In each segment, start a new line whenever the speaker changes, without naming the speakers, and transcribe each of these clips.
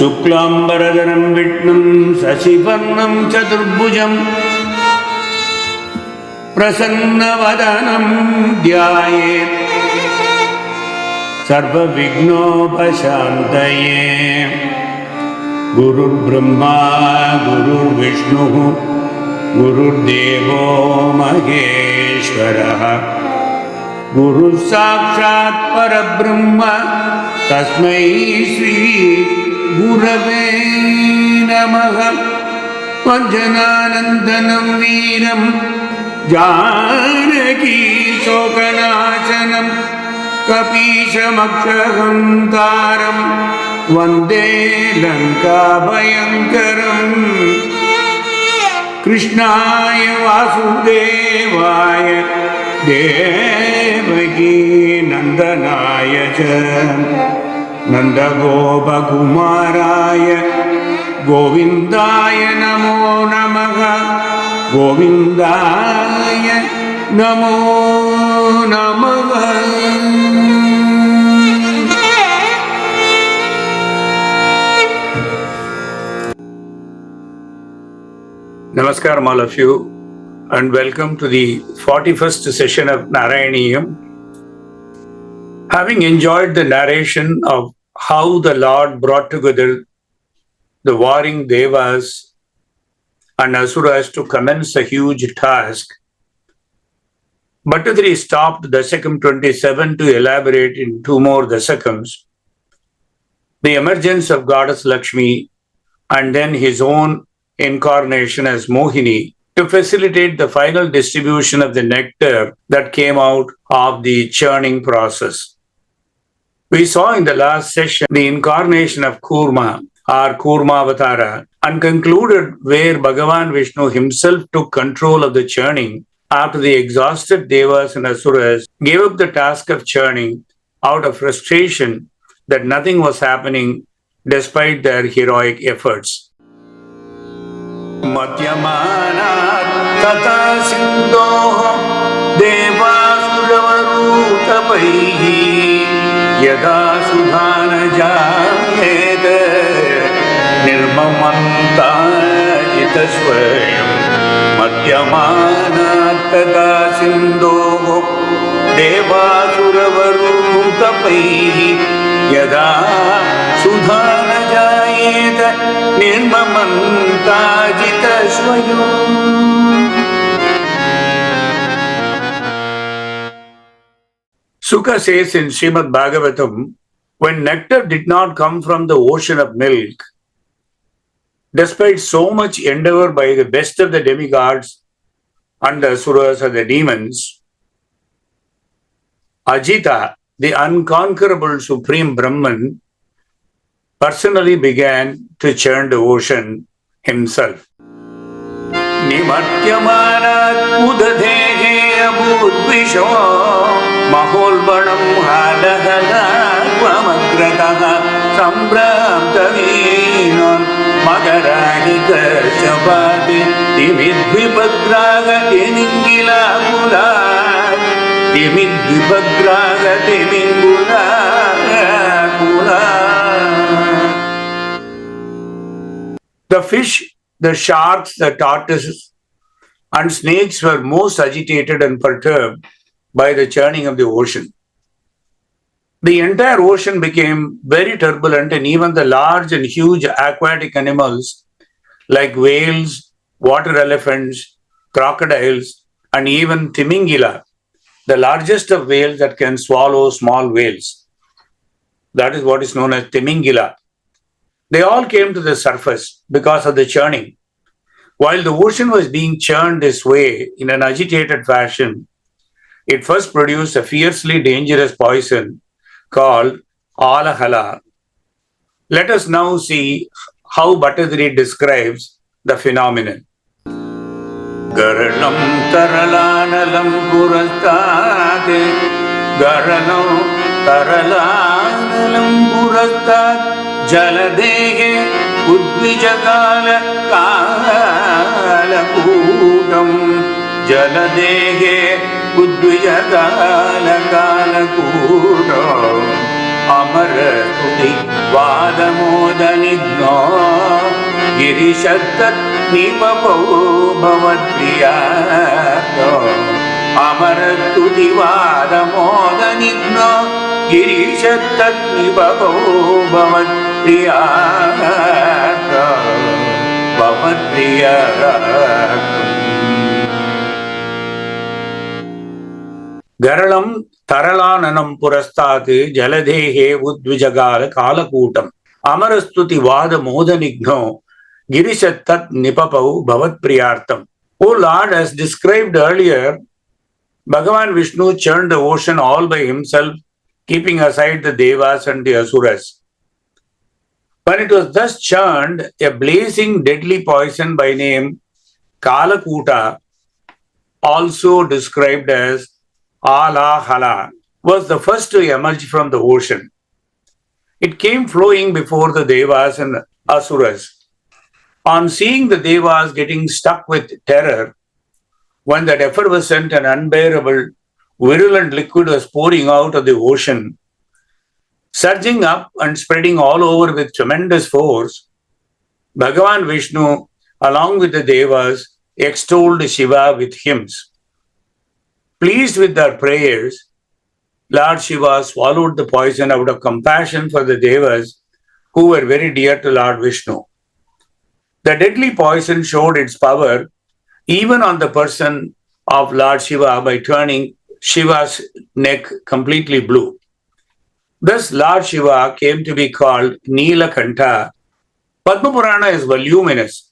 शुक्लांबरधरं विष्णुं शशिवर्णं चतुर्भुजं प्रसन्नवदनं ध्यायेत् सर्वविघ्नोपशान्तये। गुरुर्ब्रह्मा गुरुर्विष्णुः गुरुर्देवो महेश्वरः गुरुः साक्षात् परब्रह्म तस्मै श्री गुरवे नमः। वञ्जनानन्दनं वीरं जानकी शोकनाशनं कपीशमक्षहन्तारं वन्दे लङ्काभयङ्करम्। कृष्णाय वासुदेवाय देवकी नन्दनाय च नन्दगोपकुमाराय गोविन्दाय नमो नमः। गोविन्दाय नमो नमः। Namaskaram all of you, and welcome to the 41st session of Narayaneeyam. Having enjoyed the narration of how the Lord brought together the warring devas and asuras to commence a huge task, Bhattacharya stopped Dasakam 27 to elaborate in two more Dasakams the emergence of goddess Lakshmi and then his own incarnation as Mohini to facilitate the final distribution of the nectar that came out of the churning process. We saw in the last session the incarnation of Kurma or KoormAvatara and concluded where Bhagavan Vishnu himself took control of the churning after the exhausted devas and asuras gave up the task of churning out of frustration that nothing was happening despite their heroic efforts. Madhyamanat tata sindhoho devasuravarutapaihi yada sudhana jayete nirmamanta jitasvayam. Madhyamanat tata sindhoho devasuravarutapaihi yada sudhana jayete nirmamanta jitasvayam. Sukha says in Srimad Bhagavatam, when nectar did not come from the ocean of milk, despite so much endeavor by the best of the demigods and the asuras or the demons, Ajita, the unconquerable supreme Brahman, personally began to churn the ocean himself. Nimatyamanat udadehe abudvisho maholbanam halahala kvamagrataha sambramtavinon magarahikashabati timidvipagraga tiningila kula timidvipagraga tiningula kula. The fish, the sharks, the tortoises, and snakes were most agitated and perturbed by the churning of the ocean. The entire ocean became very turbulent, and even the large and huge aquatic animals like whales, water elephants, crocodiles, and even Timingila, the largest of whales that can swallow small whales. That is what is known as Timingila. They all came to the surface because of the churning. While the ocean was being churned this way in an agitated fashion, it first produced a fiercely dangerous poison called Alahala. Let us now see how Bhattacharya describes the phenomenon. Garanam taralanalam purastate Garanam taralanalam purastate Jaladehe udvijagala kala kudam Jaladehe udvijagala kala kudam Amarastuti Vadamodanigno Girishattat Nipapo Bhavatpriyato Amarastuti Vadamodanigno Girishattat Nipapo Bhavatpriyato Bhavatpriyato Garalam Taralananam Purastati Jaladehe Udvijagala Kalakutam Amarastuti Vada Modanigno Girishattat Nipapau Bhavat Priyartam. O Lord, as described earlier, Bhagavan Vishnu churned the ocean all by himself, keeping aside the Devas and the Asuras. When it was thus churned, a blazing deadly poison by name Kalakuta, also described as Alahala, was the first to emerge from the ocean. It came flowing before the Devas and Asuras. On seeing the Devas getting stuck with terror, when that effervescent and unbearable virulent liquid was pouring out of the ocean, surging up and spreading all over with tremendous force, Bhagavan Vishnu, along with the Devas, extolled Shiva with hymns. Pleased with their prayers, Lord Shiva swallowed the poison out of compassion for the Devas who were very dear to Lord Vishnu. The deadly poison showed its power even on the person of Lord Shiva by turning Shiva's neck completely blue. Thus, Lord Shiva came to be called Neelakanta. Padma Purana is voluminous.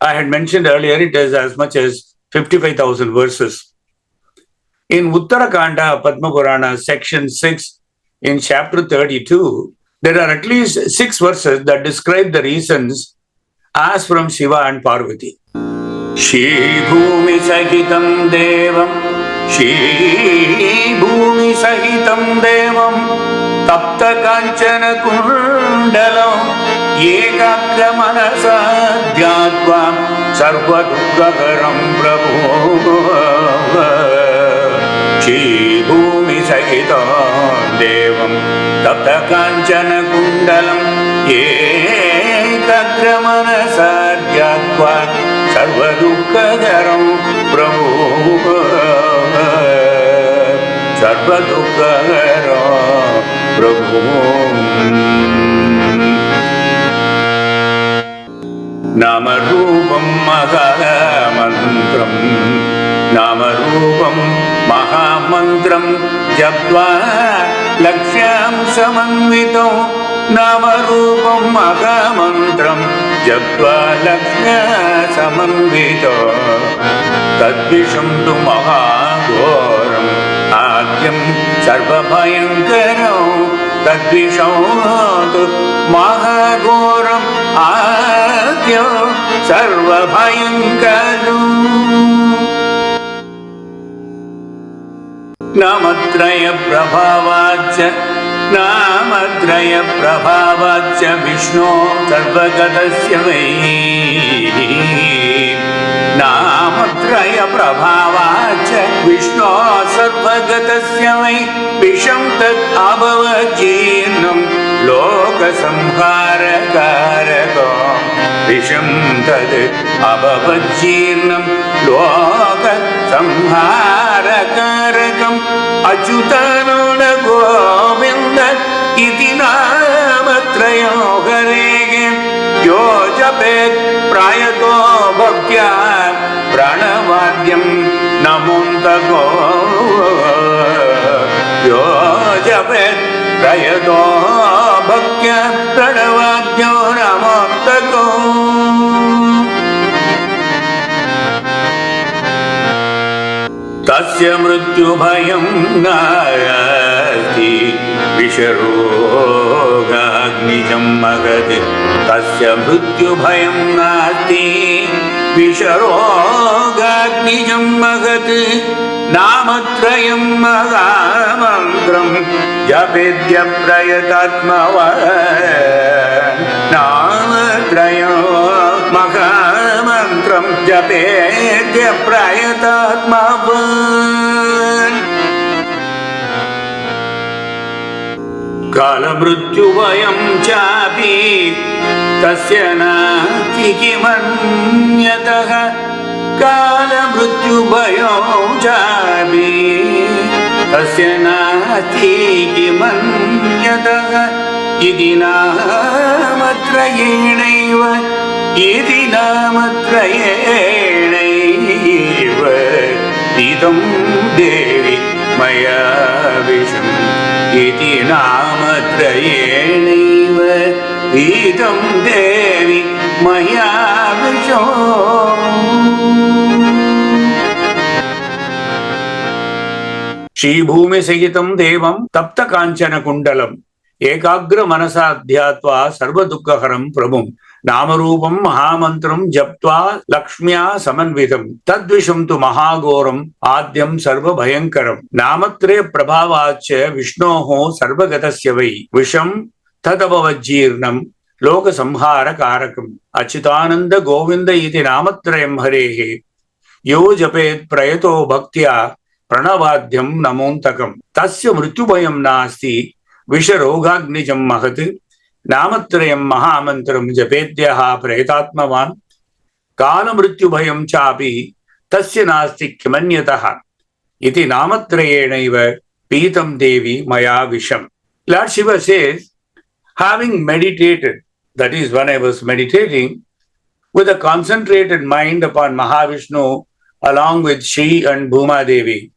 I had mentioned earlier it is as much as 55,000 verses. In Uttarakanda Padma Purana, section 6, in chapter 32, there are at least 6 verses that describe the reasons as from Shiva and Parvati. Shri Bhumi Sahitam Devam, Shri Bhumi Sahitam Devam, Tapta Kanchana Kundalam, Ekakra Manasa Dhyatvam, Sarva Dukkagaram Prabhu. Shri Bhumi Sahitam Devam Tapta Kanchana Kundalam Ekakra Manasa Dhyatva Sarva Dukkagaram Prabhu Sarva Dukkagaram Prabhu Namarupam Mahamantram Namarupam Mahamantram Japtva Lakshyam Samanvito Namarupam Mahamantram Japtva Lakshyam Samanvito Tadvisham tu Mahagoram Adyam Sarva Bhayankaram Tadvisham tu Mahagoram Adyam Sarva Bhayankaram Namatraya Prabhavacha Vishnu Sarvagatasya Vai Namatraya Prabhavacha Vishnu Sarvagatasya Vai Visham Tat Abhavajinam Loka Samhara Karakam Visham Tat Abhavajinam Loka Samhara Karakam Achyutanona Govinda Iti Namatraya Harege Yo Japet Prayato Bhaktya Pranavadyam Namuntago Yo Japet Prayato Bhaktya Pranavadyam Namuntago Tasya mrityu bhayam nayati Visharoga agnijam magati Tasya mrityu bhayam nasti Visharoga agnijam magati Namatrayam mahamantram Japedya prayatatmavan Namatrayam mahamantram Japedya prayatatmavan कालमृत्युभयं चापि तस्य नास्ति किमन्यतः कालमृत्युभयं चापि तस्य नास्ति किमन्यतः इति नामत्रयेणैव इदं देवि मया विषम् इति नामत्रयेणैव इदं देवि मया श्रीभूमिसहितं देवं तप्तकाञ्चनकुण्डलम् एकाग्रमनसा ध्यात्वा सर्वदुःखहरं प्रभुं नामरूपं महामन्त्रं जप्त्वा लक्ष्म्या समन्वितं तद्विषं तु महाघोरम् आद्यं सर्वभयङ्करम् नामत्रय प्रभावाच्च विष्णोः सर्वगतस्य वै विषं तदभवज्जीर्णं लोकसंहारकारकम् अच्युतानन्द गोविन्द इति नामत्रयं हरेः यो जपेत् प्रयतो भक्त्या प्रणवाद्यं नमोन्तकम् तस्य मृत्युभयं नास्ति विषरोगाग्निजं महत् नामत्रयं महामन्त्रं जपेद्यः प्रयतात्मवान् कालमृत्युभयं चापि तस्य नास्ति किमन्यतः इति नामत्रयेणैव पीतं देवी मया विषम्. Lord Shiva says, having meditated, that is when I was meditating, with a concentrated mind upon Mahavishnu along with Shri and Bhuma Devi,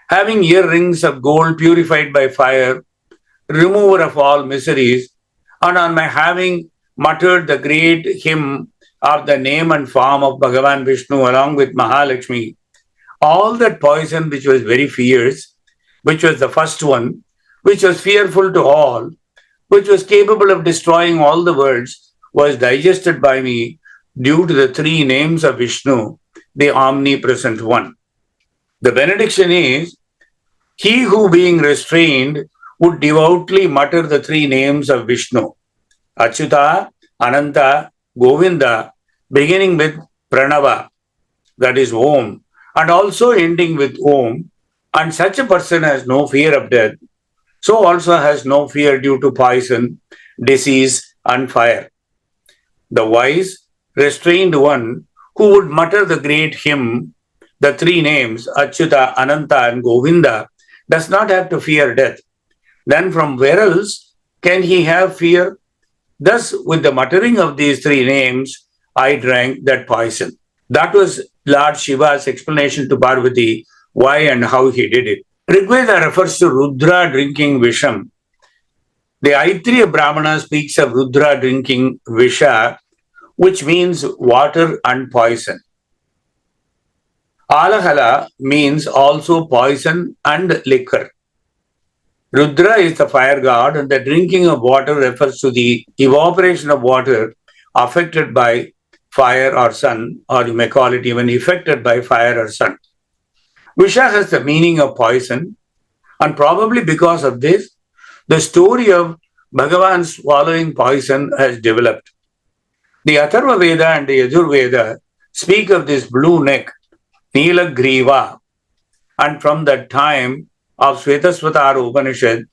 having earrings of gold purified by fire, remover of all miseries, and on my having muttered the great hymn of the name and form of Bhagavan Vishnu along with Mahalakshmi, all that poison which was very fierce, which was the first one, which was fearful to all, which was capable of destroying all the worlds, was digested by me due to the three names of Vishnu, the omnipresent one. The benediction is, he who being restrained would devoutly mutter the three names of Vishnu, Achyuta, Ananta, Govinda, beginning with Pranava, that is Om, and also ending with Om, and such a person has no fear of death, so also has no fear due to poison, disease, and fire. The wise, restrained one who would mutter the great hymn, the three names, Achyuta, Ananta, and Govinda, does not have to fear death. Then from where else can he have fear? Thus, with the muttering of these three names, I drank that poison. That was Lord Shiva's explanation to Parvati, why and how he did it. Rigveda refers to Rudra drinking Visham. The Aitriya Brahmana speaks of Rudra drinking Visha, which means water and poison. Alahala means also poison and liquor. Rudra is the fire god, and the drinking of water refers to the evaporation of water affected by fire or sun, or you may call it even affected by fire or sun. Visha has the meaning of poison, and probably because of this, the story of Bhagavan swallowing poison has developed. The Atharva Veda and the Yajur Veda speak of this blue neck, Neelagriva, and from that time of Svetasvatara Upanishad,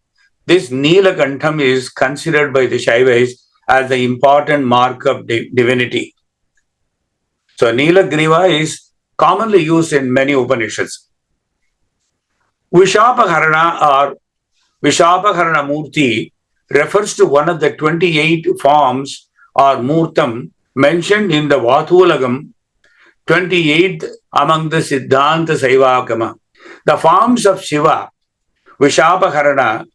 this Neelakantham is considered by the Shaivas as the important mark of divinity. So Neelagriva is commonly used in many Upanishads. Vishapaharana or Vishapaharana Murti refers to one of the 28 forms or Murtam mentioned in the Vatulagam, 28th among the Siddhanta Saivagama. The forms of Shiva, Vishapaharana,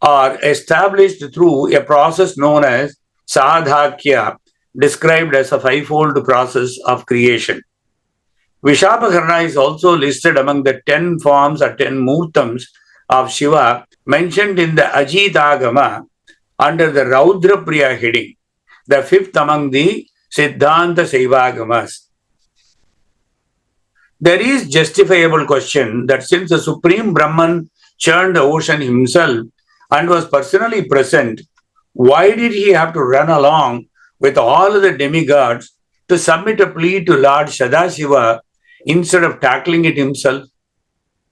are established through a process known as Sadhakya, described as a fivefold process of creation. Vishapaharana is also listed among the 10 forms or 10 Murtams of Shiva mentioned in the Ajitagama under the Raudrapriya heading, the fifth among the Siddhanta Saivagamas. There is justifiable question that since the Supreme Brahman churned the ocean himself and was personally present, why did he have to run along with all the demigods to submit a plea to Lord Sadashiva instead of tackling it himself?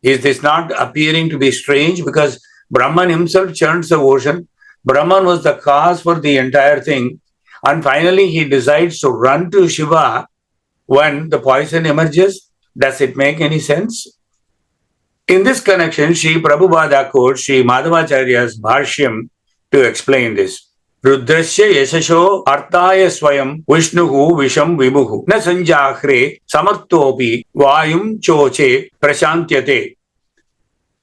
Is this not appearing to be strange? Because Brahman himself churns the ocean, Brahman was the cause for the entire thing, and finally he decides to run to Shiva when the poison emerges. Does it make any sense? In this connection, Sri Prabhupada quotes Sri Madhavacharya's Bhashyam to explain this. Rudrasya yashasho artaya swayam Vishnuhu visham vimuhu na sanjahre samartopi vayum choche prashantyate.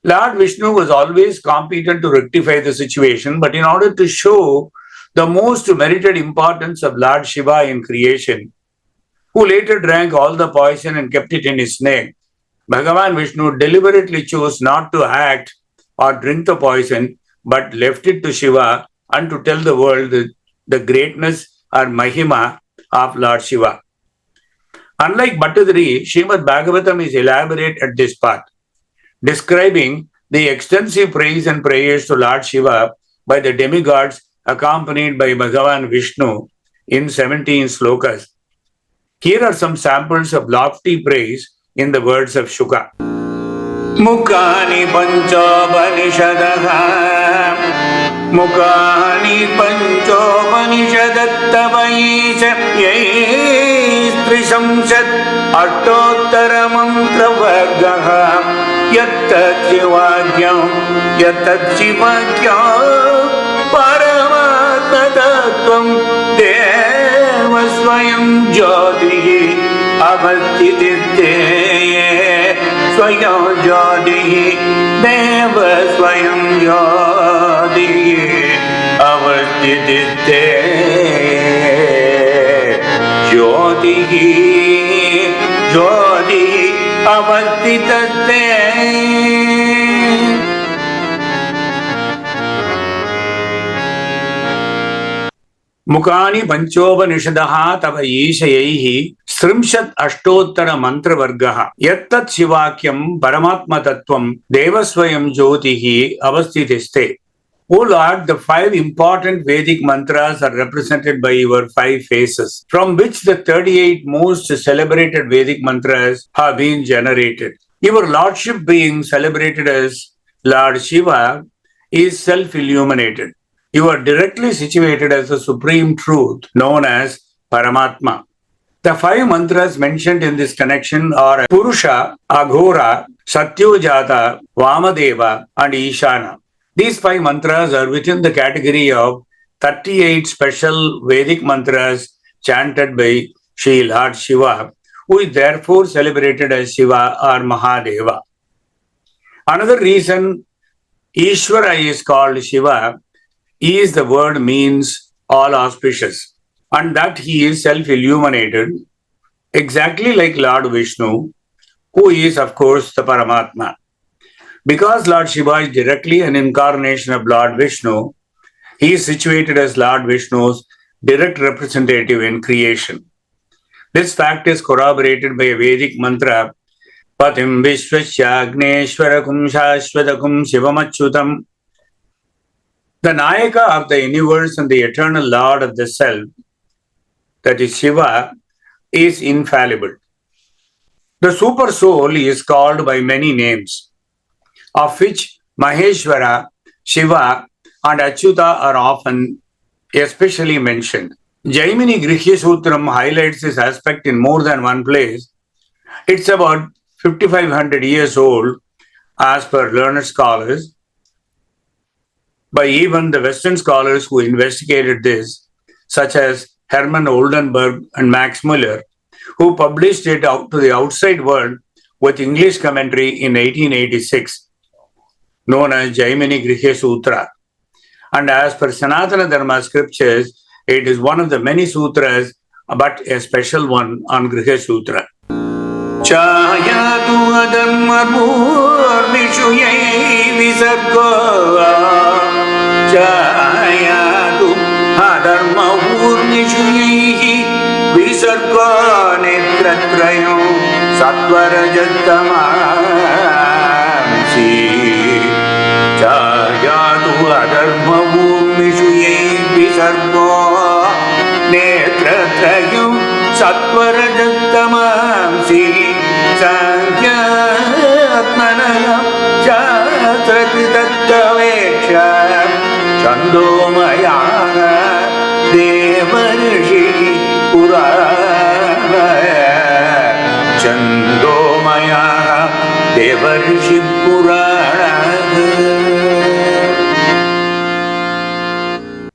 Lord Vishnu was always competent to rectify the situation, but in order to show the most merited importance of Lord Shiva in creation, who later drank all the poison and kept it in his neck, Bhagavan Vishnu deliberately chose not to act or drink the poison, but left it to Shiva and to tell the world the greatness or mahima of Lord Shiva. Unlike Bhattadri, Srimad Bhagavatam is elaborate at this part, describing the extensive praise and prayers to Lord Shiva by the demigods accompanied by Bhagavan Vishnu in 17 slokas. Here are some samples of lofty praise in the words of Shuka. Mukani panchopanishadaha Mukani panchopanishadattavaisha Trishamshat Artottara mantra vargaha Yattat Shivakyam Paramatma tattvam Deva swayam jyoti avastitite Swayam jyoti Deva swayam jyoti avastitite Jyoti Jyoti avastitite Mukani Panchopanishadaha Tava Ishayaihi Srimshat Ashtottara Mantra Vargaha Yattat Shivakyam Paramatma Tattvam Devaswayam Jyotihi Avastitiste. O Lord, the 5 important Vedic mantras are represented by your 5 faces, from which the 38 most celebrated Vedic mantras have been generated. Your Lordship being celebrated as Lord Shiva is self-illuminated. You are directly situated as the supreme truth known as Paramatma. The 5 mantras mentioned in this connection are Purusha, Aghora, Satyojata, Vamadeva and Ishana. These 5 mantras are within the category of 38 special Vedic mantras chanted by Sri Lord Shiva, who is therefore celebrated as Shiva or Mahadeva. Another reason Ishvara is called Shiva is the word means all auspicious, and that he is self-illuminated, exactly like Lord Vishnu, who is of course the Paramatma. Because Lord Shiva is directly an incarnation of Lord Vishnu, he is situated as Lord Vishnu's direct representative in creation. This fact is corroborated by a Vedic mantra, Patim Vishwasyagneshwarakum Shashwatakum Shivamachyutam. The Nayaka of the universe and the eternal Lord of the self, that is Shiva, is infallible. The super soul is called by many names, of which Maheshwara, Shiva and Achyuta are often especially mentioned. Jaimini Grihya Sutram highlights this aspect in more than one place. It's about 5500 years old as per learned scholars, by even the Western scholars who investigated this, such as Hermann Oldenburg and Max Muller, who published it out to the outside world with English commentary in 1886, known as Jaimini Grihya Sutra. And as per Sanatana Dharma scriptures, it is one of the many sutras, but a special one on Grihya Sutra. Chayatu adharmabhurvishuyai visarga Chayatu adharmabhurvishuyai visarga netratrayam sattvarajatamansi Chayatu adharmabhurvishuyai visarga netratrayam sattvarajatamansi Sankyatmanaya Chatrati Tattaveksha Chandomaya Devarishi Purana Chandomaya Devarishi Purana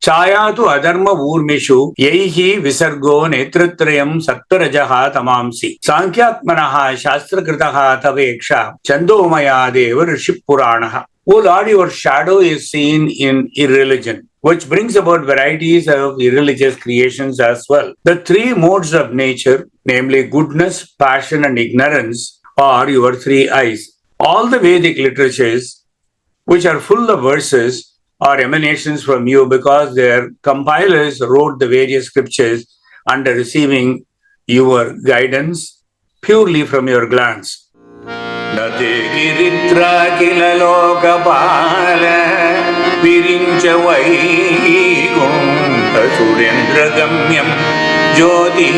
Chayatu Adharma Urmishu Yehi Visargo Netratrayam Sattarajaha Tamamsi Sankyatmanaha Shastrakritaha Taveksha Chandomaya Deva Rishi Puranaha. O Lord, your shadow is seen in irreligion, which brings about varieties of irreligious creations as well. The three modes of nature, namely goodness, passion, and ignorance, are your three eyes. All the Vedic literatures, which are full of verses, are emanations from you because their compilers wrote the various scriptures under receiving your guidance purely from your glance. Nate giritra kila lokapala virincha vaikunta surendra gamyam jyoti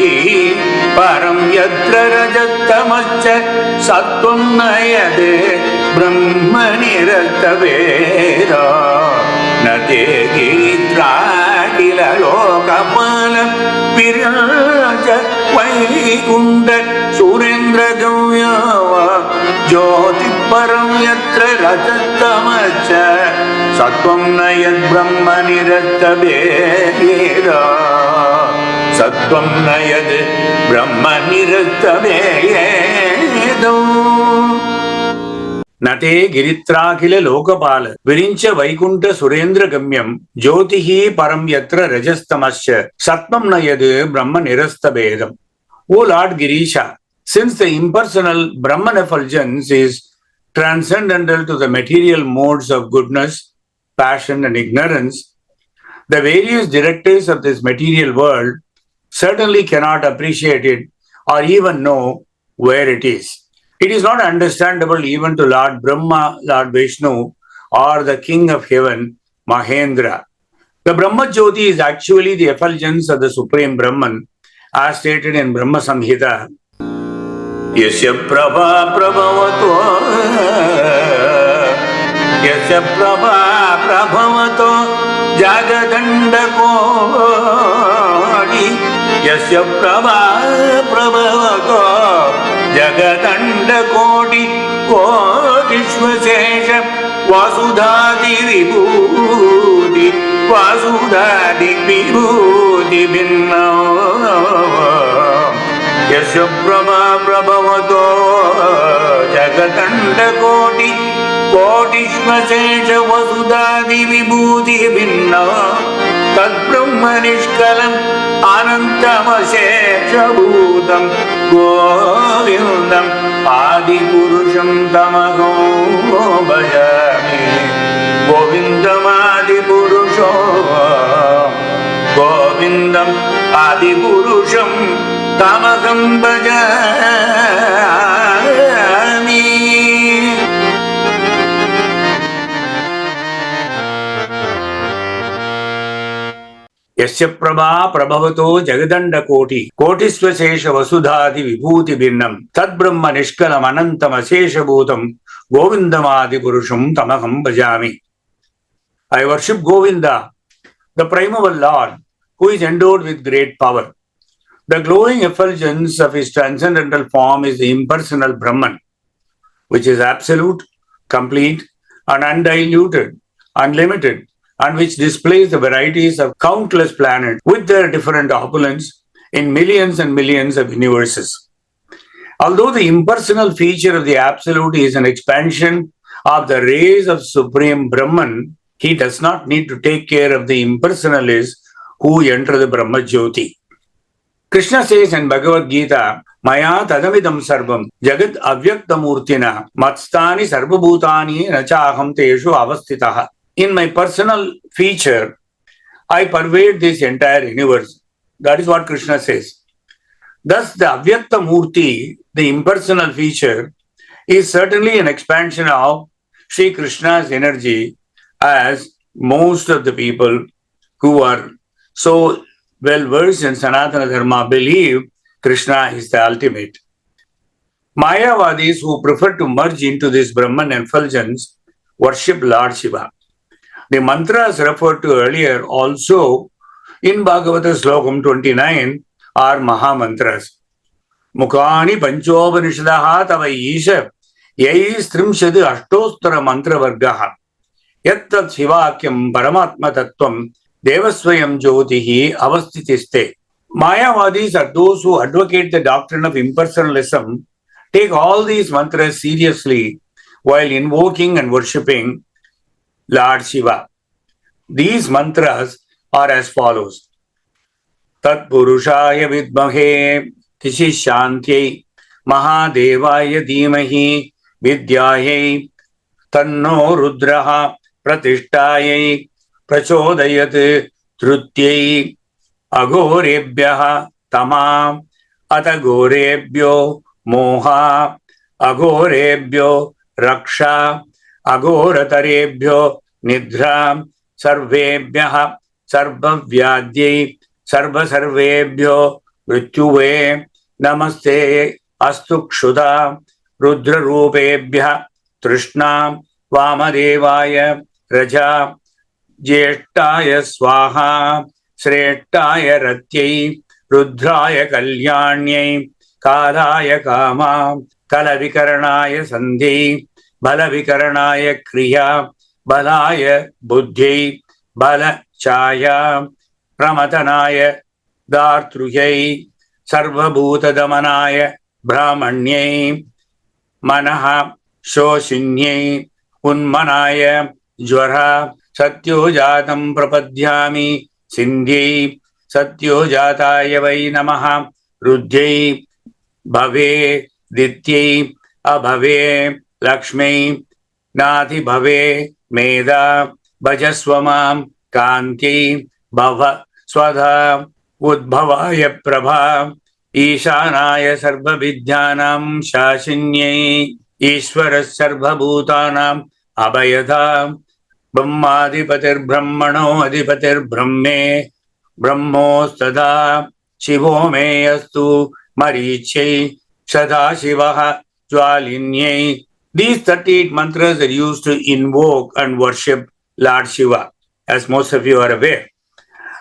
param yatra rajatamaccha sattvam nayade brahmani rattaveda. Nate giritra kila lokapala virincha vaikunta surendra gamyam jyoti param yatra rajatamacha sattvam nayad brahmani rattaveda. Sattvam nayad brahmani rattaveda. Nate giritra kila lokapala virincha vaikunta surendra gamyam jyotihi param yatra rajastamasya sattvam nayad brahmani rattaveda. O Lord Girisha, since the impersonal Brahman effulgence is transcendental to the material modes of goodness, passion, and ignorance, the various directors of this material world certainly cannot appreciate it or even know where it is. It is not understandable even to Lord Brahma, Lord Vishnu, or the King of Heaven, Mahendra. The Brahma Jyoti is actually the effulgence of the Supreme Brahman, as stated in Brahma Samhita. Yasya prabha prabhavato Yasya prabha prabhavato jagadanda kodi Yasya prabha prabhavato jagadanda kodi kodishvasesha vasudhadi vibhuti vasudhadi vibhuti binna. Yasya prabha prabhavato jagatanda koti kodishvasesha vasudhadi vibhuti binna tad brahma nishkalam anantamashesha bhutam govindam adi purusham tamaham bhajami govindam adi purusham govindam adi purusham tamaham bhajami. Yasya prabha prabhavato jagadanda koti kotisvasesha vasudhadi vibhuti birnam tad brahma nishkalam anantam asesha bhutam govindamadi purusham tamaham bhajami. I worship Govinda, the primeval Lord, who is endowed with great power. The glowing effulgence of his transcendental form is the impersonal Brahman, which is absolute, complete, and undiluted, unlimited, and which displays the varieties of countless planets with their different opulence in millions and millions of universes. Although the impersonal feature of the Absolute is an expansion of the rays of Supreme Brahman, he does not need to take care of the impersonalists who enter the Brahma Jyoti. Krishna says in Bhagavad Gita, Maya tadamidam sarvam jagat avyaktamurtina matstani sarvabhutani nachaham teshu avastitaha. In my personal feature, I pervade this entire universe. That is what Krishna says. Thus, the Avyakta Murti, the impersonal feature, is certainly an expansion of Sri Krishna's energy, as most of the people who are so well versed in Sanatana Dharma believe Krishna is the ultimate. Mayavadis who prefer to merge into this Brahman effulgence worship Lord Shiva. The mantras referred to earlier also in Bhagavata Slokam 29 are Mahamantras. Mukhani Panchopanishadaha Tava Isha Yais Trimshad Ashtostara Mantra Vargaha Yattat Shivakyam Paramatma Tattvam Devaswayam Jyotihi Avastitiste. Mayavadis are those who advocate the doctrine of impersonalism, take all these mantras seriously while invoking and worshipping Lord Shiva. These mantras are as follows. Tat Purushaya Vidmahe Tishishantyai Mahadevaya Dhimahi Vidyayai Tanno Rudraha Pratishthayai Prachodayat Trutyai Agorebhyaha Tamam Atagorebhyo Moha Agorebhyo Raksha Agoratarebhyo Nidra Sarvebhyaha Sarvavyadhyai Sarvasarvebhyo Mrityuve Namaste Astu Kshuda Rudra Rupebhya Trishna Vamadevaya Raja Jeshtaya Swaha Sretaya Ratyai Rudraya Kalyanyai Kalaya Kama Kalavikaranaya Sandhi Balavikaranaya Kriya Balaya Buddhi Bala Chaya Pramatanaya Dartruyai Sarvabhuta Damanaya Brahmanyai Manaha Shoshinyai Unmanaya Jwara Satyojatam Prapadhyami Sindhyai Satyojataya Vai Namaha Rudhyai Bhave Dityai Abhave Lakshmi Nati Bhave Meda Bhajaswamam Kaanchi Bhava Swadha Udbhavaya Prabha Ishanaya Sarva Vidyanam Shashinyai Ishwaras Sarva Bhutanam Abhayadha Brahmadipatir Brahmano Adipatir Brahme Brahmostada Shivo Me Astu Marichai Sada Shivaha Jwalinyai. These 38 mantras are used to invoke and worship Lord Shiva, as most of you are aware.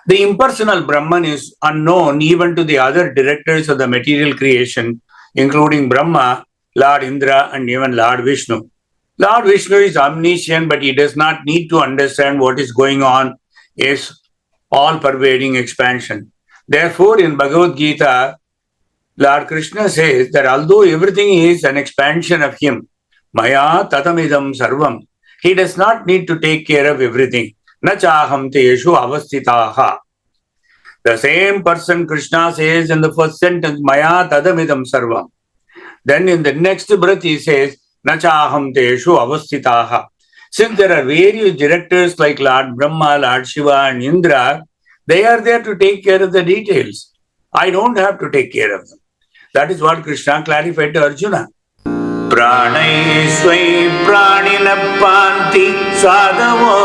The impersonal Brahman is unknown even to the other directors of the material creation, including Brahma, Lord Indra, and even Lord Vishnu. Lord Vishnu is omniscient, but he does not need to understand what is going on. Is all-pervading expansion. Therefore, in Bhagavad Gita, Lord Krishna says that although everything is an expansion of him, Maya tatamidam sarvam, he does not need to take care of everything. Na chaham teshu avastitaha. The same person Krishna says in the first sentence, Maya tadamidam sarvam. Then in the next breath he says, Na chaham teshu avastitaha. Since there are various directors like Lord Brahma, Lord Shiva and Indra, they are there to take care of the details. I don't have to take care of them. That is what Krishna clarified to Arjuna. Pranai swai pranina panti sadavo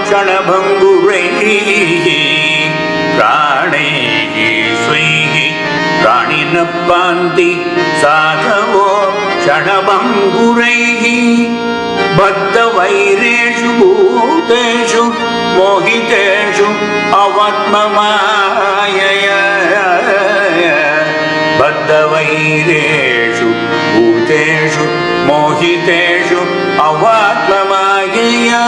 chanabhangureihi. Pranai swai pranina panti sadavo chanabhangureihi. Bhatta vaireshu bhuteshu mohiteshu avatmamayaya. Bhatta vaireshu bhuteshu mohiteshu avatmamayaya.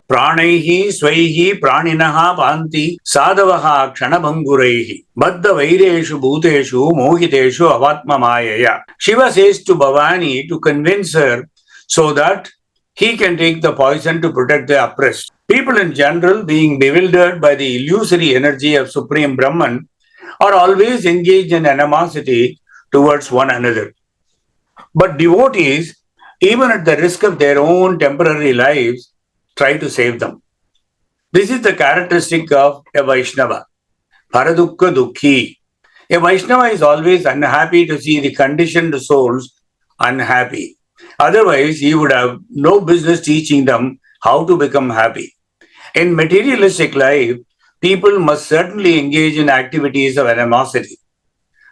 Pranaihi swaihi praninaha panti sadavaha kshanabhangureihi baddha vaireshu bhuteshu mohiteshu avatmamayaya. Shiva says to Bhavani to convince her so that he can take the poison to protect the oppressed. People in general, being bewildered by the illusory energy of Supreme Brahman, are always engaged in animosity towards one another. But devotees, even at the risk of their own temporary lives, try to save them. This is the characteristic of a Vaishnava. Paradukka Dukhi. A Vaishnava is always unhappy to see the conditioned souls unhappy. Otherwise, he would have no business teaching them how to become happy. In materialistic life, people must certainly engage in activities of animosity.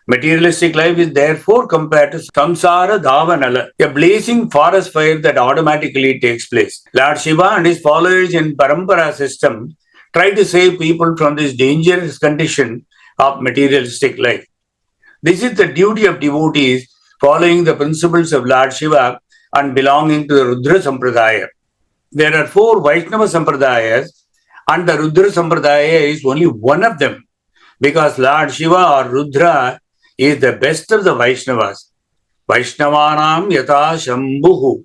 Materialistic life is therefore compared to samsara dhavanala, a blazing forest fire that automatically takes place. Lord Shiva and his followers in Parampara system try to save people from this dangerous condition of materialistic life. This is the duty of devotees following the principles of Lord Shiva and belonging to the Rudra Sampradaya. There are 4 Vaishnava Sampradayas, and the Rudra Sampradaya is only one of them, because Lord Shiva or Rudra is the best of the Vaishnavas. Vaishnavanam yata shambhuhu.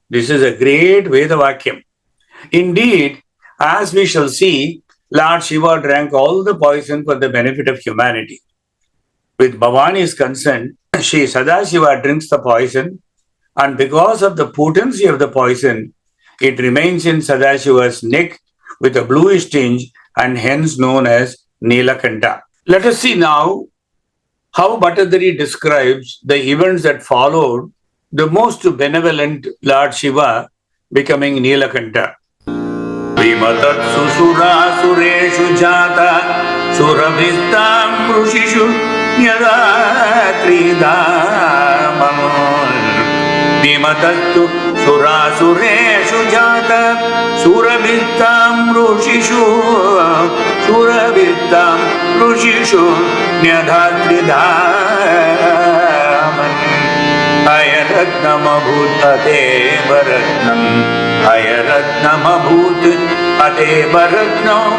This is a great Veda Vakyam. Indeed, as we shall see, Lord Shiva drank all the poison for the benefit of humanity. With Bhavani's consent, Shri Sadashiva drinks the poison, and because of the potency of the poison, it remains in Sadashiva's neck with a bluish tinge and hence known as Neelakanta. Let us see now how Bhattadari describes the events that followed the most benevolent Lord Shiva becoming Neelakanta. Vimatatsu sura sureshu jata surabhistam rushishu nyadatri dhamam. Vimatatsu sura sureshu jata surabhistam rushishu nyadatri dhamam. Ayaratnam abhut ateva ratnam. Ayaratnam abhut ateva ratnam.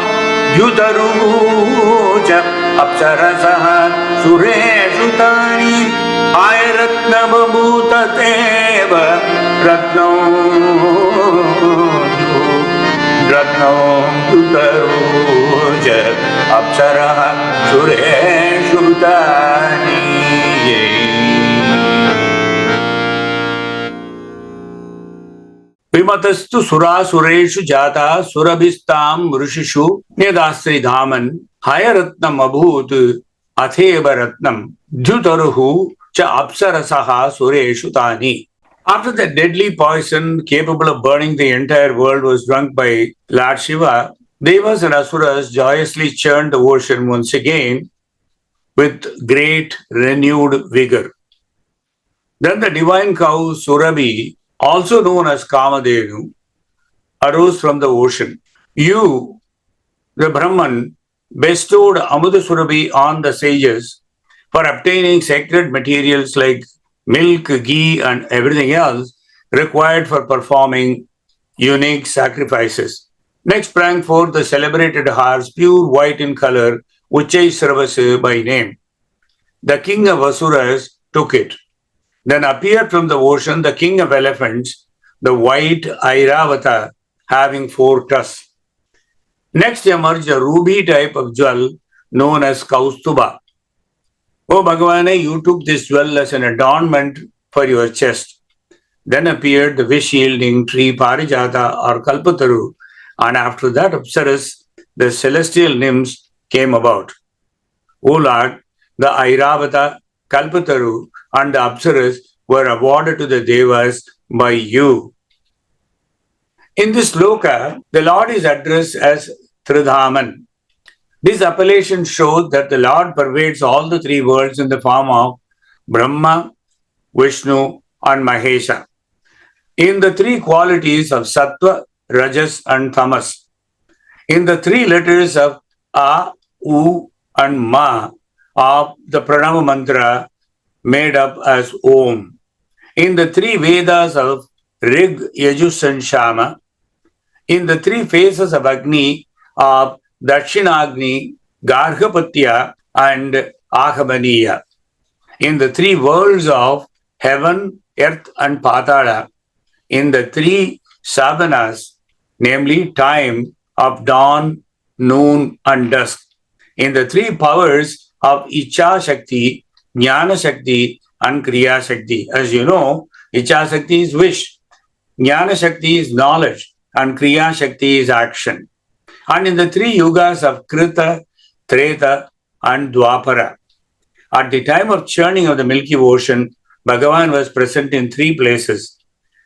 Yutaruja apsarasaha sureshu tani. Ayaratnam abhut ateva ratnam. Ratnam yutaruja apsaraha sureshu tani. Vimatastu sura sureshu jata surabhistam rushishu nedasri dhaman hayaratnam abhut atheva ratnam dhutaruhu cha apsarasaha sureshu tani. After the deadly poison capable of burning the entire world was drunk by Lord Shiva, Devas and Asuras joyously churned the ocean once again with great renewed vigor. Then the divine cow Surabhi, also known as Kamadhenu, arose from the ocean. You, the Brahman, bestowed Amruta Surabhi on the sages for obtaining sacred materials like milk, ghee, and everything else required for performing unique sacrifices. Next sprang forth the celebrated horse, pure white in color, Uchai by name. The king of Asuras took it. Then appeared from the ocean the king of elephants, the white Airavata, having 4 tusks. Next emerged a ruby type of jewel known as Kaustuba. O Bhagavane, you took this jewel as an adornment for your chest. Then appeared the wish-yielding tree Parijata or Kalpataru, and after that Apsaras, the celestial nymphs, came about. O Lord, the Airavata, Kalpataru, and the Apsaras were awarded to the Devas by you. In this loka, the Lord is addressed as Tridhaman. This appellation shows that the Lord pervades all the 3 worlds in the form of Brahma, Vishnu, and Mahesha. In the 3 qualities of Sattva, Rajas, and Tamas. In the 3 letters of A, U, and Ma of the Puranam mantra made up as Om. In the 3 Vedas of Rig, Yajus, and Shama. In the 3 phases of Agni of Dakshinagni, Gargapatya, and Ahamaniya. In the 3 worlds of heaven, earth, and Patala. In the 3 Sadhanas, namely time of dawn, noon, and dusk. In the 3 powers of Icha Shakti, Jnana Shakti, and Kriya Shakti. As you know, Icha Shakti is wish, Jnana Shakti is knowledge, and Kriya Shakti is action. And in the 3 yugas of Krita, Treta, and Dwapara. At the time of churning of the Milky Ocean, Bhagavan was present in 3 places.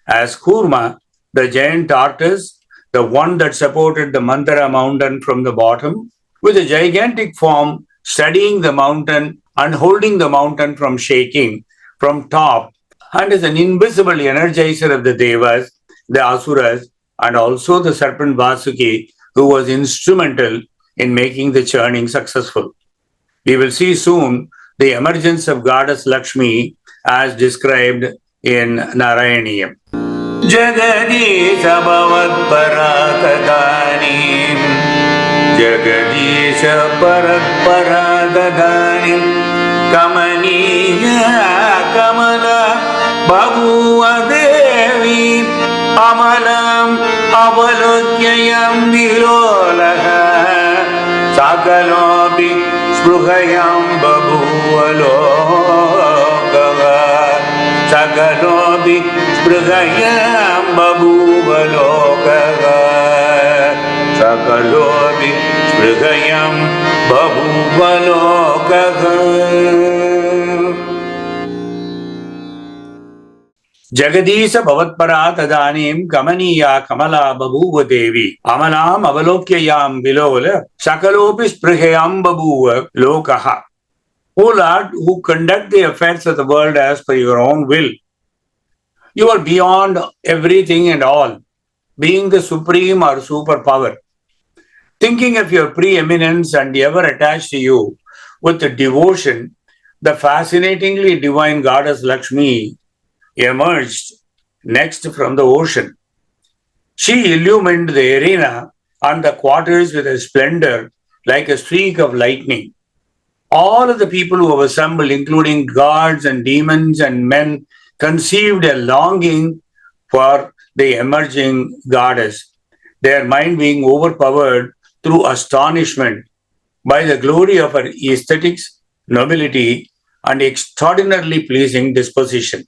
As Kurma, the giant tortoise, the one that supported the Manthana mountain from the bottom, with a gigantic form studying the mountain and holding the mountain from shaking from top, and is an invisible energizer of the Devas, the Asuras, and also the serpent Vasuki, who was instrumental in making the churning successful. We will see soon the emergence of goddess Lakshmi as described in Narayaneeyam. Jagadisha Bhavatparadadanim Jagadisha Paradadanim Kamaniya Kamala Bhaguva Devi Amalam Avalokyayam Vilolaha Sakalopi Spruhayam Babuvalokaha Sakalopi Spruhayam Babuvalokaha Sakalopi Spruhayam Babuvalokaha. Jagadisha Bhavatpara Tadanim Kamaniya Kamala Babuva Devi Amalam Avalokyayam Vilola Sakalopi Sprihayam Babuva Lokaha. O Lord, who conduct the affairs of the world as per your own will, you are beyond everything and all, being the supreme or superpower. Thinking of your preeminence and ever attached to you with the devotion, the fascinatingly divine goddess Lakshmi emerged next from the ocean. She illumined the arena and the quarters with a splendor like a streak of lightning. All of the people who have assembled, including gods and demons and men, conceived a longing for the emerging goddess, their mind being overpowered through astonishment by the glory of her aesthetics, nobility, and extraordinarily pleasing disposition.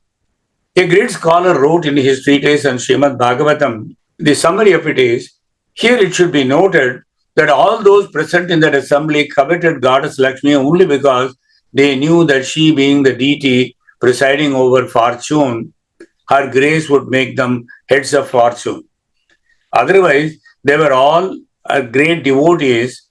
A great scholar wrote in his treatise on Srimad Bhagavatam, the summary of it is, here it should be noted that all those present in that assembly coveted goddess Lakshmi only because they knew that she, being the deity presiding over fortune, her grace would make them heads of fortune. Otherwise, they were all great devotees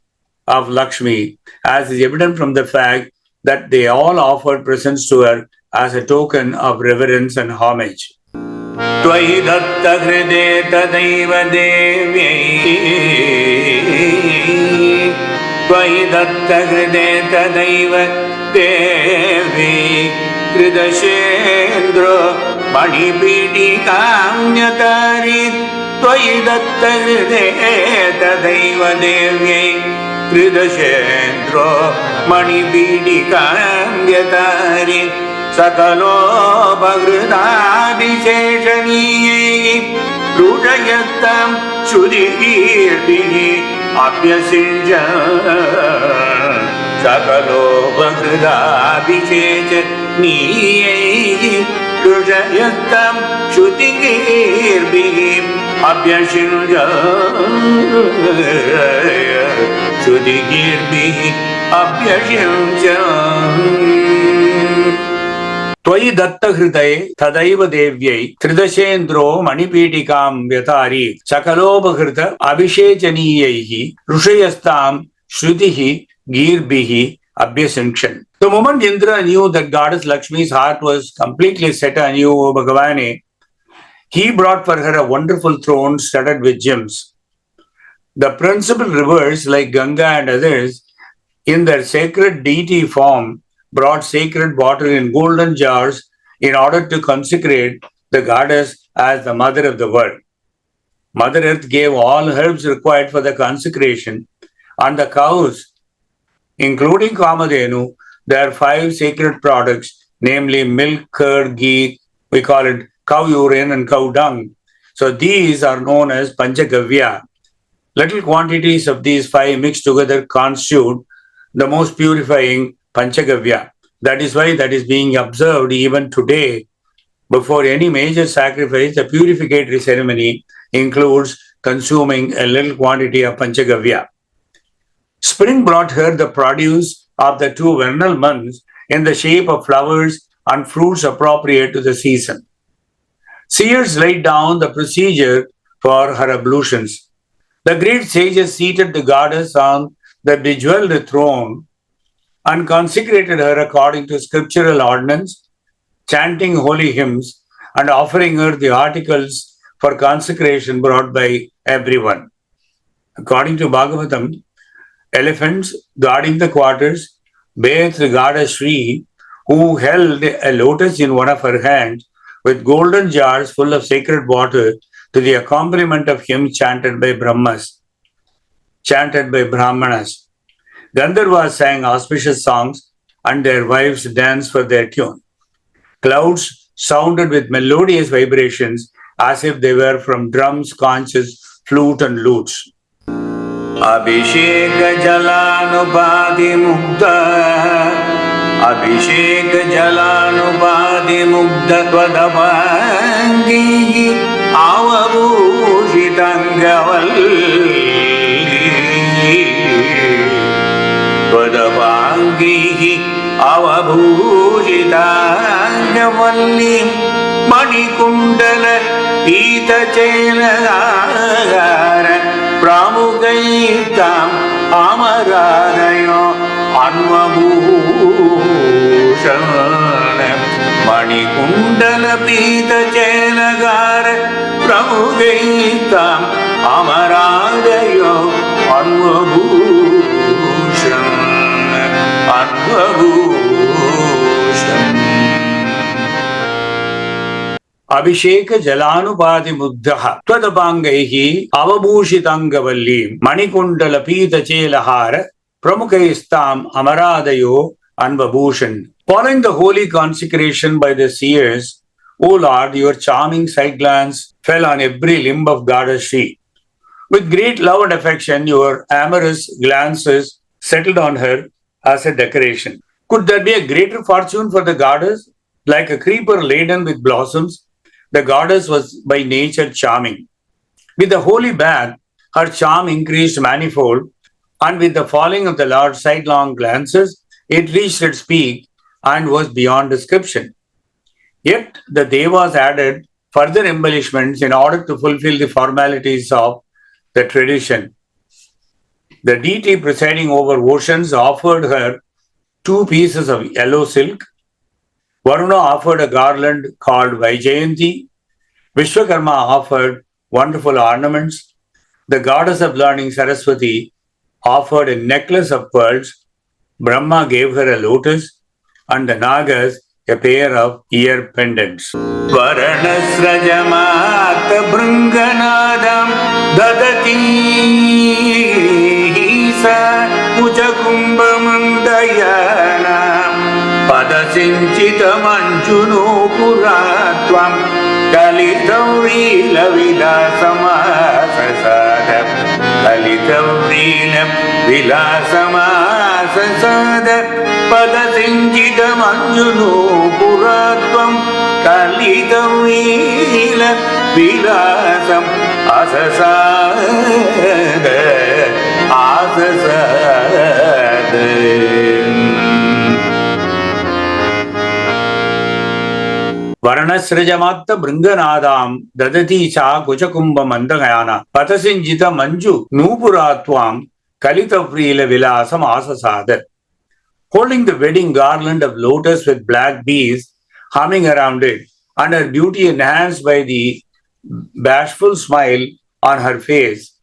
of Lakshmi, as is evident from the fact that they all offered presents to her as a token of reverence and homage. Tvayi datta hride tadaiva devi Tvayi datta hride tadaiva devi Kridashendra manipiti kamyatari Tvayi datta hride tadaiva devi Kridashendra manipiti kamyatari Sakalo Bhagradadisheshaniye Rudayatam Shudhirbihi Apyasinjan Sakalo Bhagradadisheshaniye Rudayatam Shudhirbihi Apyasinjan Shudhirbihi Apyasinjan Tvayi datta hridaye tadaiva devyai Tridashendro manipītikām vyatari Sakalobhakrita abhishechaniyahi Rushayastam Shrutihi Girbihi Abhyasankshan. The moment Indra knew that goddess Lakshmi's heart was completely set anew, O Bhagavane, he brought for her a wonderful throne studded with gems. The principal rivers like Ganga and others in their sacred deity form brought sacred water in golden jars in order to consecrate the goddess as the mother of the world. Mother Earth gave all herbs required for the consecration, and the cows, including Kamadhenu, their 5 sacred products, namely milk, curd, ghee, we call it cow urine and cow dung. So these are known as Panchagavya. Little quantities of these 5 mixed together constitute the most purifying Panchagavya. That is why that is being observed even today. Before any major sacrifice, the purificatory ceremony includes consuming a little quantity of Panchagavya. Spring brought her the produce of the 2 vernal months in the shape of flowers and fruits appropriate to the season. Seers laid down the procedure for her ablutions. The great sages seated the goddess on the bejeweled throne and consecrated her according to scriptural ordinance, chanting holy hymns and offering her the articles for consecration brought by everyone. According to Bhagavatam, elephants guarding the quarters bathed the goddess Sri, who held a lotus in one of her hands with golden jars full of sacred water to the accompaniment of hymns chanted by Brahmanas. Gandharvas sang auspicious songs and their wives danced for their tune. Clouds sounded with melodious vibrations as if they were from drums, conches, flute and lutes. Abhishek jalanubhadi mugdha tvadavangi avabhushitangavalli avabhushitangavalli manikundala pita-chelagara pramugaitam amaradayo anvabhushanam manikundala pita-chelagara pramugaitam amaradayo anvabhushanam Abhisheka jalanupadi muddha twadabangaihi avabhushitangavalli manikundala pita chelahara pramukaistam amaradayo anvabhushan. Following the holy consecration by the seers, O Lord, your charming sight glance fell on every limb of Goddess Sri. With great love and affection, your amorous glances settled on her as a decoration. Could there be a greater fortune for the goddess? Like a creeper laden with blossoms, the goddess was by nature charming. With the holy bath, her charm increased manifold, and with the falling of the Lord's sidelong glances, it reached its peak and was beyond description. Yet the Devas added further embellishments in order to fulfill the formalities of the tradition. The deity presiding over oceans offered her 2 pieces of yellow silk. Varuna offered a garland called Vaijayanti. Vishwakarma offered wonderful ornaments. The goddess of learning Saraswati offered a necklace of pearls. Brahma gave her a lotus, and the Nagas a pair of ear pendants. Varanasrajamata bringanadam dadati sa pujakumbamandayana padasinchita manjunu puratvam kalitavrila vilasamasasada kalitavrila vilasamasasada padasinchita manjunu puratvam kalitavrila vilasam asasada Varanasrajamatta bringanadam dadati cha kuchakumba mandagayana patasinjita manju nupuratvam kalitavrila vilasam asasada. Holding the wedding garland of lotus with black bees humming around it, and her beauty enhanced by the bashful smile on her face,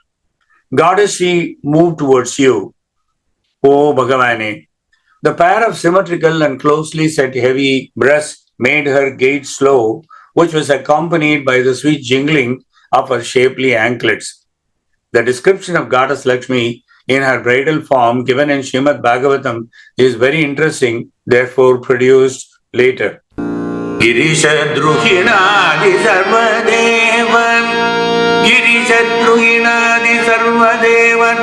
Goddess Sri moved towards you, O Bhagavane. The pair of symmetrical and closely set heavy breasts made her gait slow, which was accompanied by the sweet jingling of her shapely anklets. The description of Goddess Lakshmi in her bridal form given in Srimad Bhagavatam is very interesting, therefore produced later. Girishadruhinadi sarvadevan Girishadruhinadi sarvadevan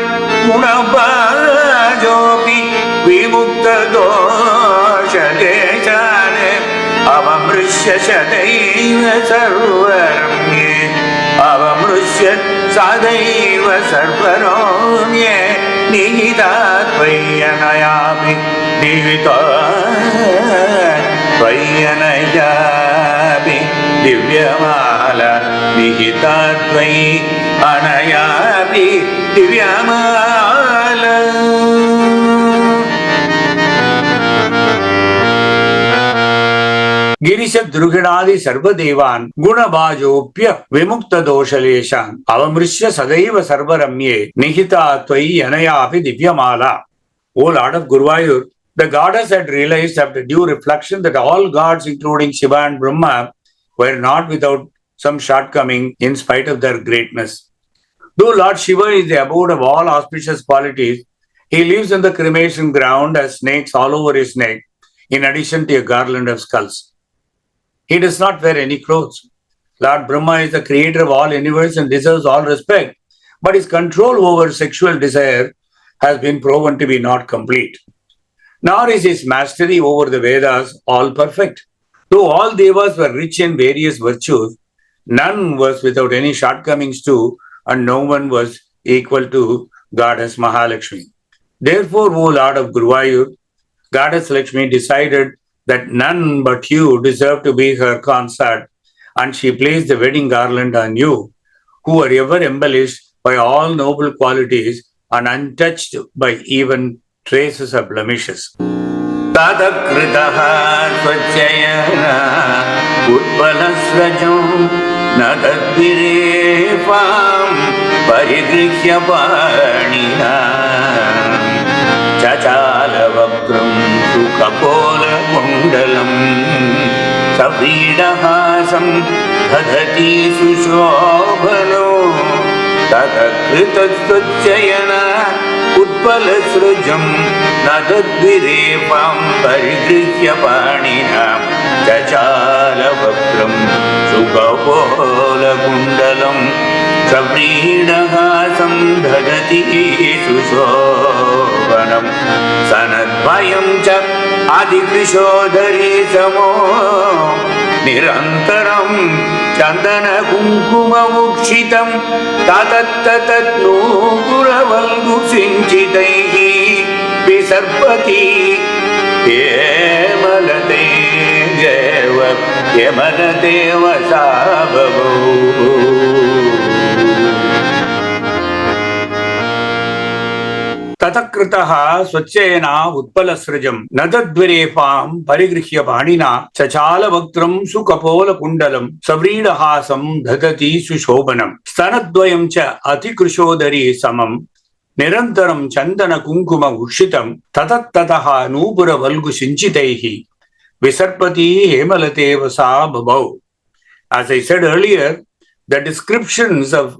Gunabajopi vimukta dosha deshane Avamrishya sadaiva sarvaramye Avamrishya sadaiva sarvaramye Nihitat vayanayami Nihitat vayanayami Divyamala Nihitat vayanayami Divyamala Girisha Druganadi Sarvadevan Gunabhajopya Vimukta Doshaleshan Avamrishya Sadaiva Sarvaramye Nihita Tvai Yanayapi Divyamala. O Lord of Guruvayur, the goddess had realized after due reflection that all gods, including Shiva and Brahma, were not without some shortcoming in spite of their greatness. Though Lord Shiva is the abode of all auspicious qualities, he lives in the cremation ground as snakes all over his neck, in addition to a garland of skulls. He does not wear any clothes. Lord Brahma is the creator of all universe and deserves all respect, but his control over sexual desire has been proven to be not complete. Nor is his mastery over the Vedas all perfect. Though all devas were rich in various virtues, none was without any shortcomings too, and no one was equal to Goddess Mahalakshmi. Therefore, O Lord of Guruvayur, Goddess Lakshmi decided that none but you deserve to be her consort, and she placed the wedding garland on you, who are ever embellished by all noble qualities and untouched by even traces of blemishes. Tadakritaha svachayana utpalasrajam nadadvirefam parigrihya panina chachalavakram sukapola kundalam savridahasam dhadati sushobhano tadakritasvachayana utpalasrajam nadadvirefam parigrihya panina chachalavakram sukapola kundalam savridahasam dhadati sushobhanam sanadvayam cha adikrishodhari samo nirantaram chandana kunkuma mukshitam tatattatat nupuravalgu sinchitaihi visarpati yemalate deva yemanateva sabhavu. Tatakritaha swachayana utpalasrajam nadadvirefam parigrihya panina chachala vaktram sukapola kundalam savridahasam dhadati sushobhanam stanadvayam cha atikrushodari samam nirantaram chandana kunkuma ushitam tatattataha nupura valgu sinchitaihi visarpati hemalate vasa babau. As I said earlier, the descriptions of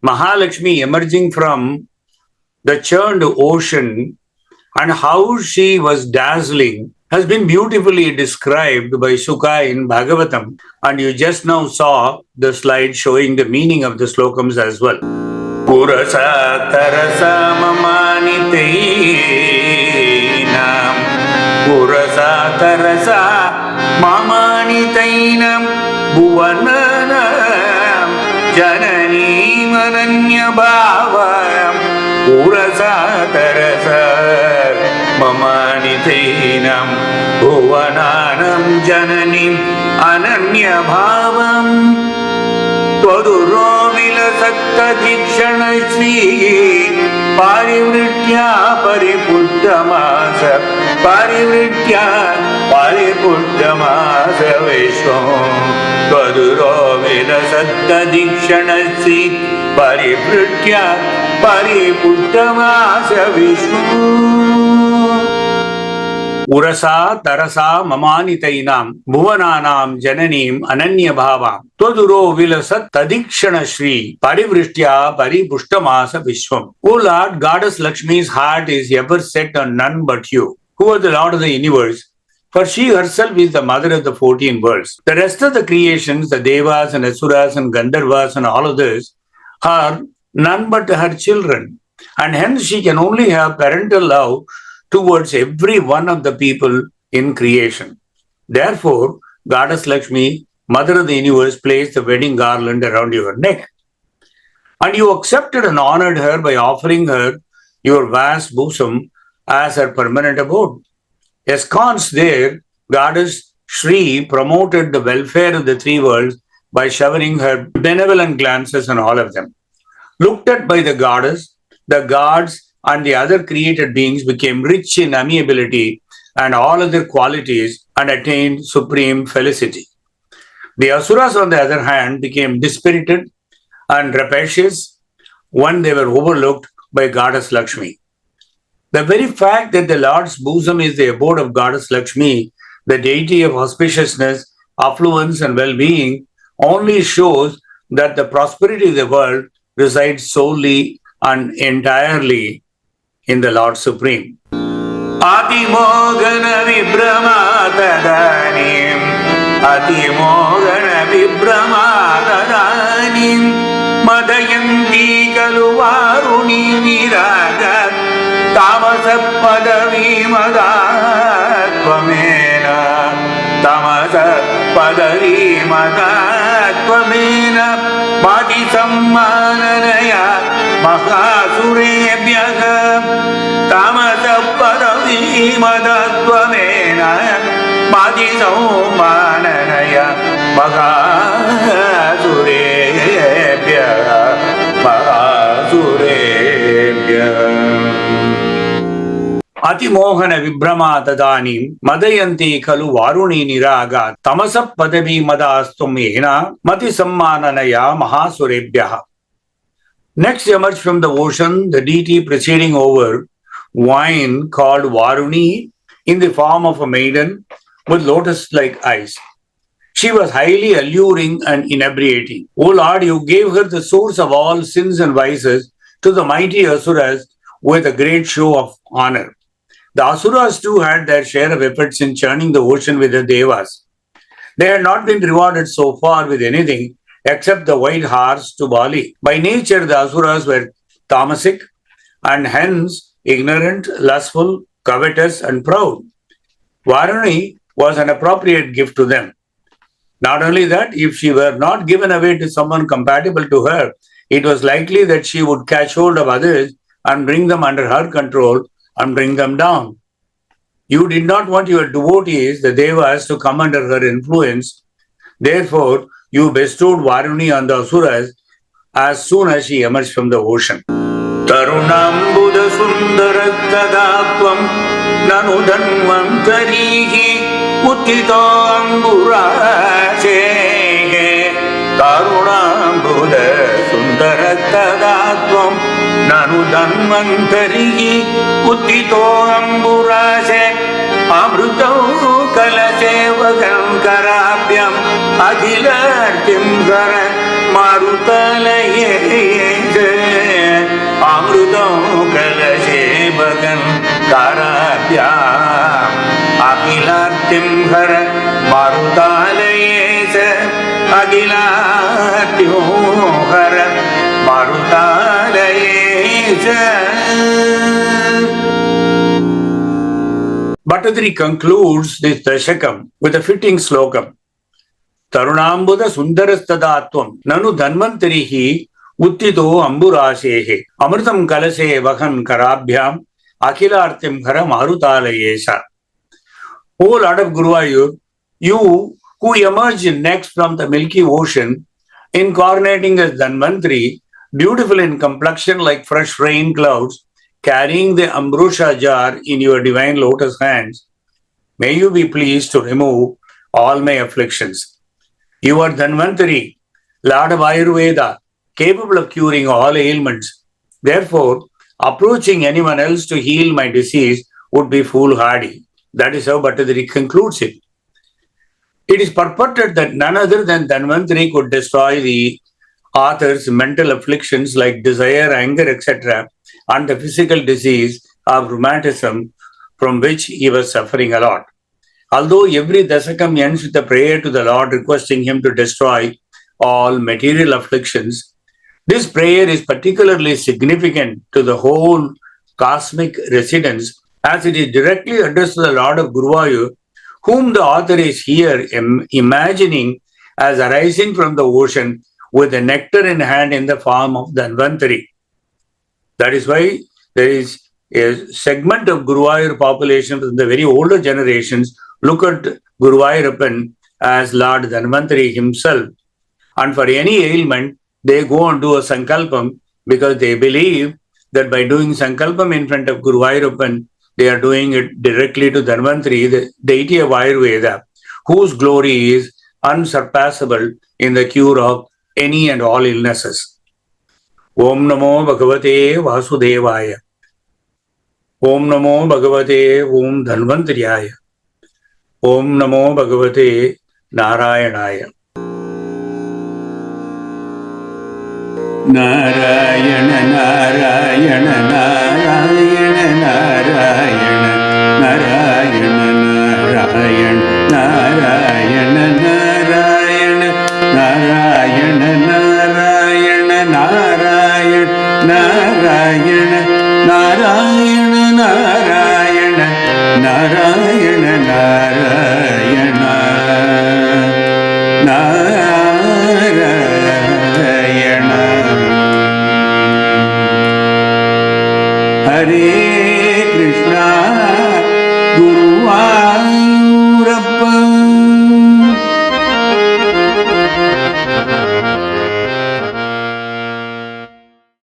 Mahalakshmi emerging from the churned ocean and how she was dazzling has been beautifully described by Sukha in Bhagavatam, and you just now saw the slide showing the meaning of the slokams as well. Purasa tarasa mamanitainam Purasa tarasa mamanitainam Bhuvananam janani mananya bhavam Purasa tarasa mamanitainam Bhuvananam jananim ananya bhavam Twaduro vilasakta dikshanashri parivritya paripuddhamasa vishwam Twaduro vilasakta dikshanashri parivritya paripuddhamasa vishwam. Urasa tarasa mamanitainam bhuvananam jananim ananya bhavam toduro vilasat tadikshana shri parivristya paripushtamasa vishwam. O Lord, Goddess Lakshmi's heart is ever set on none but you, who are the Lord of the universe, for she herself is the mother of the 14 worlds. The rest of the creations, the Devas and Asuras and Gandharvas and all others, are none but her children, and hence she can only have parental love towards every one of the people in creation. Therefore, Goddess Lakshmi, Mother of the Universe, placed the wedding garland around your neck. And you accepted and honored her by offering her your vast bosom as her permanent abode. Ensconced there, Goddess Shri promoted the welfare of the three worlds by showering her benevolent glances on all of them. Looked at by the goddess, the gods and the other created beings became rich in amiability and all other qualities and attained supreme felicity. The Asuras, on the other hand, became dispirited and rapacious when they were overlooked by Goddess Lakshmi. The very fact that the Lord's bosom is the abode of Goddess Lakshmi, the deity of auspiciousness, affluence, and well-being, only shows that the prosperity of the world resides solely and entirely in the Lord Supreme. Atimogana vibramatadanim, Atimogana vibramatadanim, Madayanti kaluvaruni viragat, Tamasapadavi madattvamena, Tamasapadavi madattvamena, Mati sammananaya mahasurebhyaha, Tamasapadavi madattvamena, Mati sammananaya mahasurebhyaha, Atimohana vibrama tadanim madayanti kalu varuni niraga tamasap padavi madastumena mati sammananaya mahasurebhyaha. Next emerged from the ocean the deity proceeding over wine called Varuni in the form of a maiden with lotus-like eyes. She was highly alluring and inebriating. O Lord, you gave her the source of all sins and vices to the mighty Asuras with a great show of honor. The Asuras too had their share of efforts in churning the ocean with the Devas. They had not been rewarded so far with anything except the white horse to Bali. By nature, the Asuras were tamasic and hence ignorant, lustful, covetous, and proud. Varuni was an appropriate gift to them. Not only that, if she were not given away to someone compatible to her, it was likely that she would catch hold of others and bring them under her control and bring them down. You did not want your devotees, the Devas, to come under her influence. Therefore, you bestowed Varuni on the Asuras as soon as she emerged from the ocean. Tarunam Buddha Sundaratadaatvam Nanu Dhanvantari Uttitoamburashe Tarunam Buddha Sundaratadaatvam Nanu Dhanvantari Uttitoamburashe Amruta Mantham Adhilartim Gara Marutalayese Amruta Mantham Karabhyam Adhilartim Gara Marutalayese Adhilartim Gara Marutalayese. Bhattadri concludes this Dashakam with a fitting slokam. Tarunambuda sundarastadaatvam nanu dhanvantarihi uttito amburashehe amrutam kalase vahan karabhyam akhilartim hara marutalayesa. O Lord of Guruvayur, you who emerged next from the Milky Ocean, incarnating as Dhanvantari, beautiful in complexion like fresh rain clouds, carrying the ambrosia jar in your divine lotus hands, may you be pleased to remove all my afflictions. You are Dhanvantari, Lord of Ayurveda, capable of curing all ailments. Therefore, approaching anyone else to heal my disease would be foolhardy. That is how Bhattadri concludes it. It is purported that none other than Dhanvantari could destroy the author's mental afflictions like desire, anger, etc., and the physical disease of rheumatism from which he was suffering a lot. Although every Dasakam ends with a prayer to the Lord requesting him to destroy all material afflictions, this prayer is particularly significant to the whole cosmic residence as it is directly addressed to the Lord of Guruvayur, whom the author is here imagining as arising from the ocean with a nectar in hand in the form of Dhanvantari. That is why there is a segment of Guruvayur population from the very older generations look at Guruvayurappan as Lord Dhanvantari himself. And for any ailment, they go and do a sankalpam because they believe that by doing sankalpam in front of Guruvayurappan, They are doing it directly to Dhanvantari, the deity of Ayurveda, whose glory is unsurpassable in the cure of any and all illnesses. Om Namo Bhagavate Vasudevaya. Om Namo Bhagavate Om Dhanvantariyaya. Om Namo Bhagavate Narayanaya. Narayana Narayana Narayana Narayana Narayana Narayana Narayana Narayana Narayana Narayana Narayana Narayana Narayana Narayana Narayana Narayana